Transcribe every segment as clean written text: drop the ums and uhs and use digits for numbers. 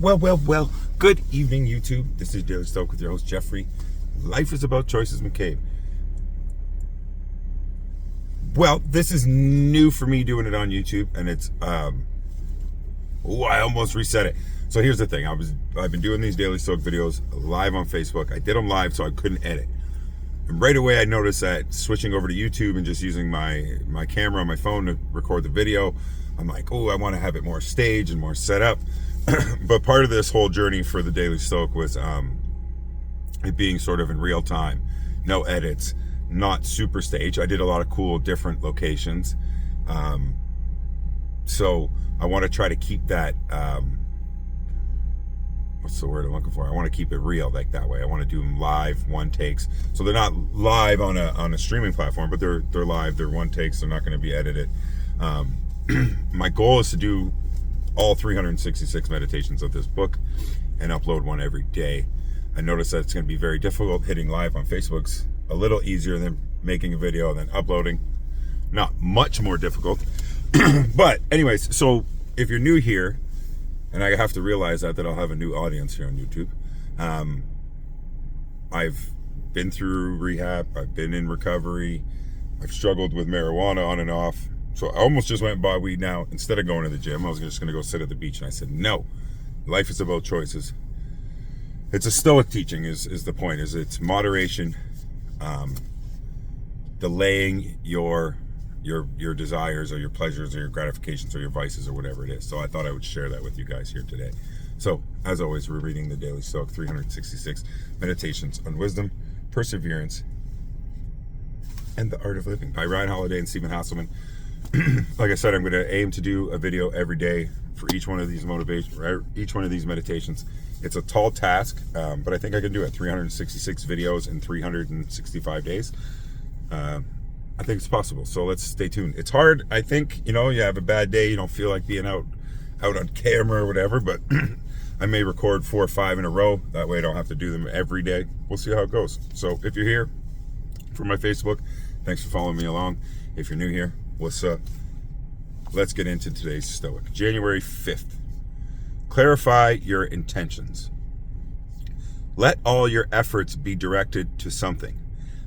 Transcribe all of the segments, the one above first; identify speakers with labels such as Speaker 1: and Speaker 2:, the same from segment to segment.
Speaker 1: Well. Good evening, YouTube. This is Daily Stoic with your host, Jeffrey. Life is about choices, McCabe. Well, this is new for me doing it on YouTube, and it's, I almost reset it. So here's the thing. I've been doing these Daily Stoic videos live on Facebook. I did them live, so I couldn't edit. And right away, I noticed that switching over to YouTube and just using my camera on my phone to record the video, I'm like, oh, I want to have it more staged and more set up. But part of this whole journey for the Daily Stoic was it being sort of in real time, no edits, not super staged. I did a lot of cool different locations. So I want to try to keep that, what's the word I'm looking for? I want to keep it real like that way. I want to do them live, one takes. So they're not live on a streaming platform, but they're live, they're one takes, they're not going to be edited. My goal is to do all 366 meditations of this book and upload one every day. I noticed that it's going to be very difficult. Hitting live on Facebook's a little easier than making a video and then uploading. Not much more difficult. But anyways, so if you're new here, and I have to realize that I'll have a new audience here on YouTube. I've been through rehab. I've been in recovery. I've struggled with marijuana on and off. So I almost just went and bought weed now. Instead of going to the gym, I was just going to go sit at the beach. And I said, no, life is about choices. It's a Stoic teaching is the point. It's moderation, delaying your desires or your pleasures or your gratifications or your vices or whatever it is. So I thought I would share that with you guys here today. So as always, we're reading the Daily Stoic, 366 meditations on wisdom, perseverance, and the art of living by Ryan Holiday and Stephen Hasselman. Like I said, I'm going to aim to do a video every day for each one of these each one of these meditations. It's a tall task, but I think I can do it. 366 videos in 365 days. I think it's possible. So let's stay tuned. It's hard. I think, you have a bad day. You don't feel like being out on camera or whatever, but I may record 4 or 5 in a row. That way I don't have to do them every day. We'll see how it goes. So if you're here for my Facebook, thanks for following me along. If you're new here, what's up? Let's get into today's Stoic. January 5th. Clarify your intentions. Let all your efforts be directed to something.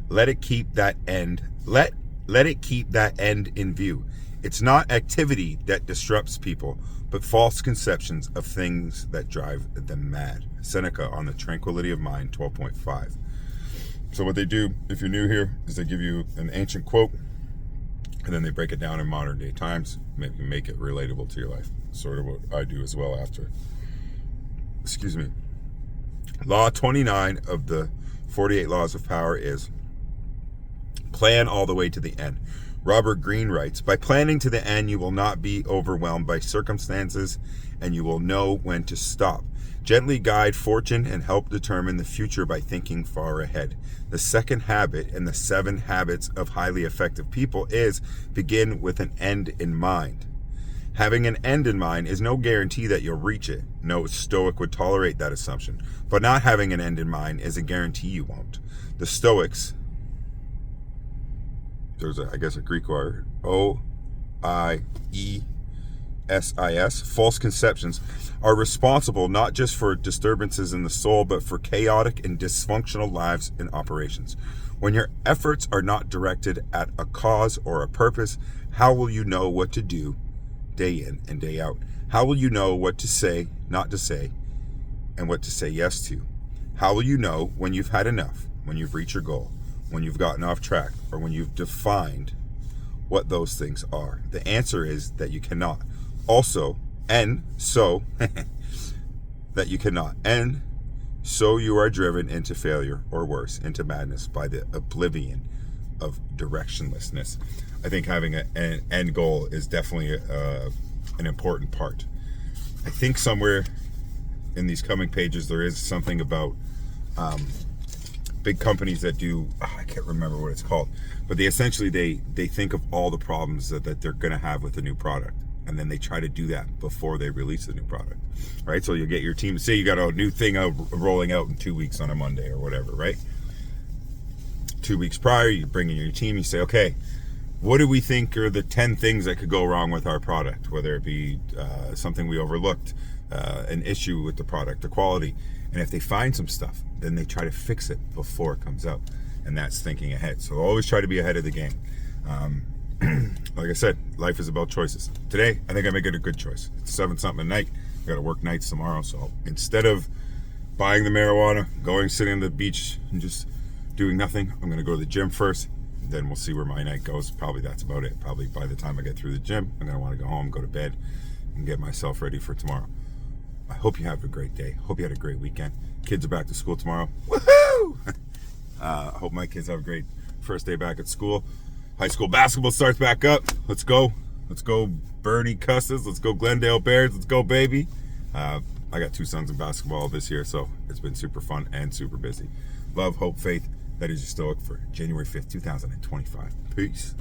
Speaker 1: Let it keep that end. Let it keep that end in view. It's not activity that disrupts people, but false conceptions of things that drive them mad. Seneca on the Tranquility of Mind 12.5. So what they do, if you're new here, is they give you an ancient quote, and then they break it down in modern day times, make it relatable to your life. Sort of what I do as well after. Excuse me. Law 29 of the 48 Laws of Power is plan all the way to the end. Robert Greene writes, by planning to the end, you will not be overwhelmed by circumstances, and you will know when to stop. Gently guide fortune and help determine the future by thinking far ahead. The second habit in the 7 habits of highly effective people is begin with an end in mind. Having an end in mind is no guarantee that you'll reach it. No Stoic would tolerate that assumption. But not having an end in mind is a guarantee you won't. The Stoics, there's a Greek word, O-I-E-S-I-S, false conceptions, are responsible not just for disturbances in the soul, but for chaotic and dysfunctional lives and operations. When your efforts are not directed at a cause or a purpose, how will you know what to do day in and day out? How will you know what to say, not to say, and what to say yes to? How will you know when you've had enough, when you've reached your goal, when you've gotten off track, or when you've defined what those things are? The answer is that you cannot. Also, and so, that you cannot. And so you are driven into failure, or worse, into madness by the oblivion of directionlessness. I think having an end goal is definitely an important part. I think somewhere in these coming pages there is something about big companies that do, I can't remember what it's called, but they think of all the problems that they're going to have with the new product, and then they try to do that before they release the new product, right? So you get your team, say you got a new thing rolling out in 2 weeks on a Monday or whatever, right? 2 weeks prior, you bring in your team, you say, okay, what do we think are the 10 things that could go wrong with our product? Whether it be something we overlooked, an issue with the product, the quality. And if they find some stuff, then they try to fix it before it comes out. And that's thinking ahead. So always try to be ahead of the game. Like I said, life is about choices. Today, I think I make it a good choice. It's 7-something at night. I got to work nights tomorrow. So instead of buying the marijuana, sitting on the beach and just doing nothing, I'm going to go to the gym first. Then we'll see where my night goes. Probably that's about it. Probably by the time I get through the gym, I'm going to want to go home, go to bed, and get myself ready for tomorrow. I hope you have a great day. Hope you had a great weekend. Kids are back to school tomorrow. Woohoo! I hope my kids have a great first day back at school. High school basketball starts back up. Let's go. Let's go Bernie Cusses. Let's go Glendale Bears. Let's go, baby. I got 2 sons in basketball this year, so it's been super fun and super busy. Love, hope, faith. That is your Stoic for January 5th, 2025. Peace.